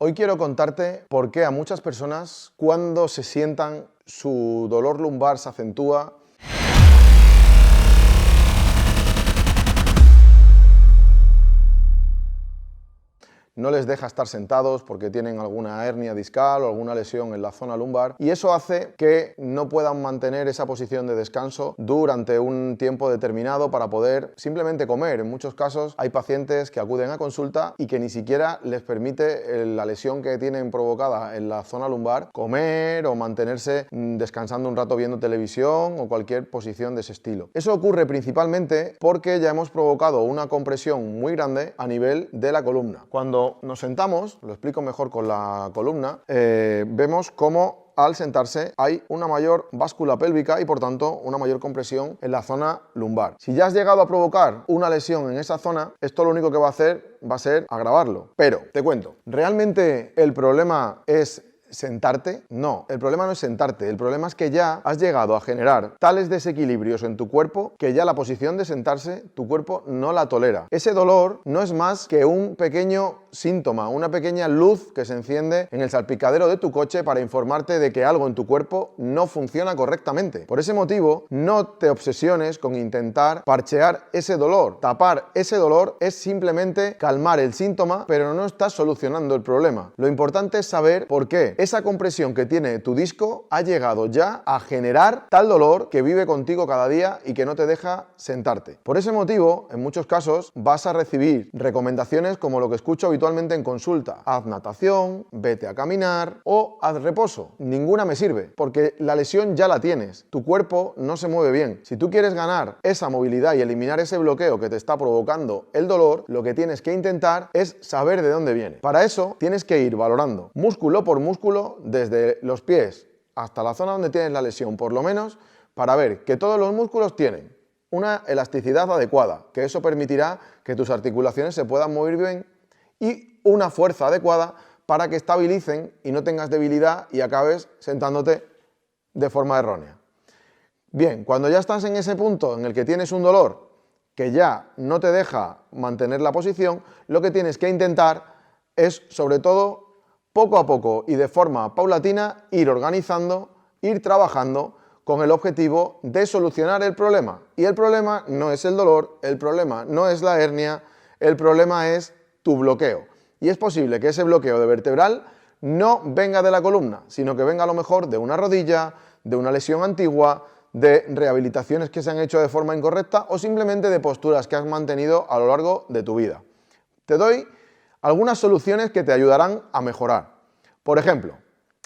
Hoy quiero contarte por qué a muchas personas cuando se sientan su dolor lumbar se acentúa. No les deja estar sentados porque tienen alguna hernia discal o alguna lesión en la zona lumbar, y eso hace que no puedan mantener esa posición de descanso durante un tiempo determinado para poder simplemente comer. En muchos casos hay pacientes que acuden a consulta y que ni siquiera les permite la lesión que tienen provocada en la zona lumbar comer o mantenerse descansando un rato viendo televisión o cualquier posición de ese estilo. Eso ocurre principalmente porque ya hemos provocado una compresión muy grande a nivel de la columna. Cuando nos sentamos, lo explico mejor con la columna, vemos cómo al sentarse hay una mayor báscula pélvica y por tanto una mayor compresión en la zona lumbar. Si ya has llegado a provocar una lesión en esa zona, esto lo único que va a hacer va a ser agravarlo. Pero te cuento, ¿realmente el problema es sentarte? No, el problema no es sentarte, el problema es que ya has llegado a generar tales desequilibrios en tu cuerpo que ya la posición de sentarse tu cuerpo no la tolera. Ese dolor no es más que un pequeño síntoma, una pequeña luz que se enciende en el salpicadero de tu coche para informarte de que algo en tu cuerpo no funciona correctamente. Por ese motivo, no te obsesiones con intentar parchear ese dolor. Tapar ese dolor es simplemente calmar el síntoma, pero no estás solucionando el problema. Lo importante es saber por qué esa compresión que tiene tu disco ha llegado ya a generar tal dolor que vive contigo cada día y que no te deja sentarte. Por ese motivo, en muchos casos vas a recibir recomendaciones como lo que escucho habitualmente en consulta: haz natación, vete a caminar o haz reposo. Ninguna me sirve, porque la lesión ya la tienes, tu cuerpo no se mueve bien. Si tú quieres ganar esa movilidad y eliminar ese bloqueo que te está provocando el dolor, lo que tienes que intentar es saber de dónde viene. Para eso tienes que ir valorando músculo por músculo, desde los pies hasta la zona donde tienes la lesión, por lo menos, para ver que todos los músculos tienen una elasticidad adecuada, que eso permitirá que tus articulaciones se puedan mover bien, y una fuerza adecuada para que estabilicen y no tengas debilidad y acabes sentándote de forma errónea. Bien, cuando ya estás en ese punto en el que tienes un dolor que ya no te deja mantener la posición, lo que tienes que intentar es, sobre todo, poco a poco y de forma paulatina, ir organizando, ir trabajando con el objetivo de solucionar el problema. Y el problema no es el dolor, el problema no es la hernia, el problema es tu bloqueo. Y es posible que ese bloqueo de vertebral no venga de la columna, sino que venga a lo mejor de una rodilla, de una lesión antigua, de rehabilitaciones que se han hecho de forma incorrecta o simplemente de posturas que has mantenido a lo largo de tu vida. Te doy algunas soluciones que te ayudarán a mejorar. Por ejemplo,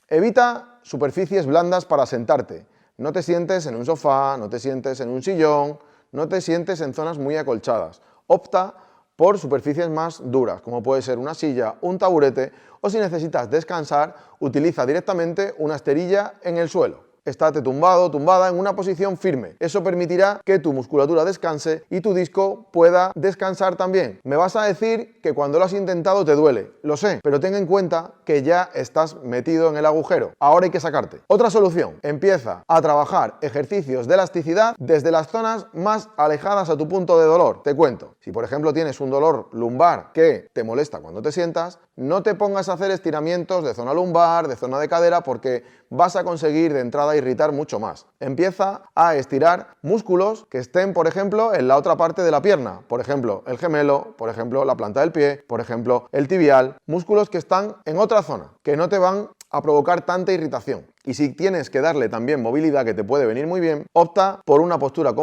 evita superficies blandas para sentarte. No te sientes en un sofá, no te sientes en un sillón, no te sientes en zonas muy acolchadas. Opta por superficies más duras, como puede ser una silla, un taburete, o si necesitas descansar, utiliza directamente una esterilla en el suelo. Estate tumbado, tumbada en una posición firme. Eso permitirá que tu musculatura descanse y tu disco pueda descansar también. Me vas a decir que cuando lo has intentado te duele. Lo sé, pero ten en cuenta que ya estás metido en el agujero. Ahora hay que sacarte. Otra solución: empieza a trabajar ejercicios de elasticidad desde las zonas más alejadas a tu punto de dolor. Te cuento. Si por ejemplo tienes un dolor lumbar que te molesta cuando te sientas, no te pongas a hacer estiramientos de zona lumbar, de zona de cadera, porque vas a conseguir de entrada irritar mucho más. Empieza a estirar músculos que estén, por ejemplo, en la otra parte de la pierna. Por ejemplo, el gemelo, por ejemplo, la planta del pie, por ejemplo, el tibial. Músculos que están en otra zona, que no te van a provocar tanta irritación. Y si tienes que darle también movilidad, que te puede venir muy bien, opta por una postura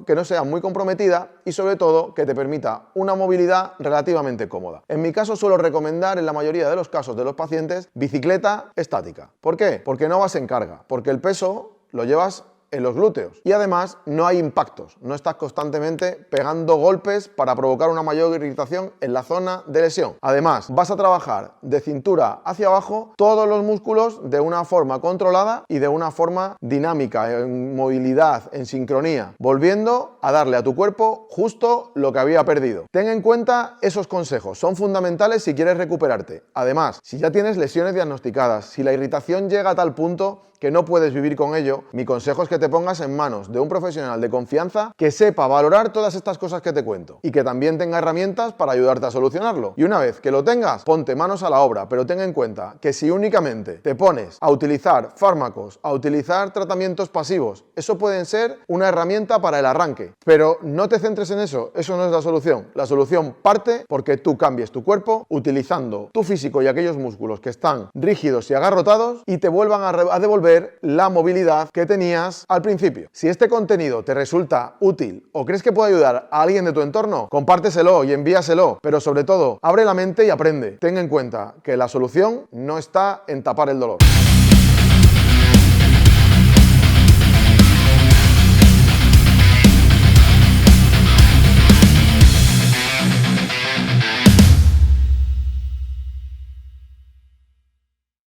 que no sea muy comprometida y sobre todo que te permita una movilidad relativamente cómoda. En mi caso suelo recomendar, en la mayoría de los casos de los pacientes, bicicleta estática. ¿Por qué? Porque no vas en carga, porque el peso lo llevas en los glúteos y además no hay impactos, no estás constantemente pegando golpes para provocar una mayor irritación en la zona de lesión. Además, vas a trabajar de cintura hacia abajo todos los músculos de una forma controlada y de una forma dinámica, en movilidad, en sincronía, volviendo a darle a tu cuerpo justo lo que había perdido. Ten en cuenta esos consejos, son fundamentales si quieres recuperarte. Además, si ya tienes lesiones diagnosticadas, si la irritación llega a tal punto que no puedes vivir con ello, mi consejo es que te pongas en manos de un profesional de confianza que sepa valorar todas estas cosas que te cuento y que también tenga herramientas para ayudarte a solucionarlo. Y una vez que lo tengas, ponte manos a la obra, pero ten en cuenta que si únicamente te pones a utilizar fármacos, a utilizar tratamientos pasivos, eso puede ser una herramienta para el arranque, pero no te centres en eso, eso no es la solución. La solución parte porque tú cambies tu cuerpo utilizando tu físico y aquellos músculos que están rígidos y agarrotados y te vuelvan a devolver la movilidad que tenías al principio. Si este contenido te resulta útil o crees que puede ayudar a alguien de tu entorno, compárteselo y envíaselo, pero sobre todo, abre la mente y aprende. Ten en cuenta que la solución no está en tapar el dolor.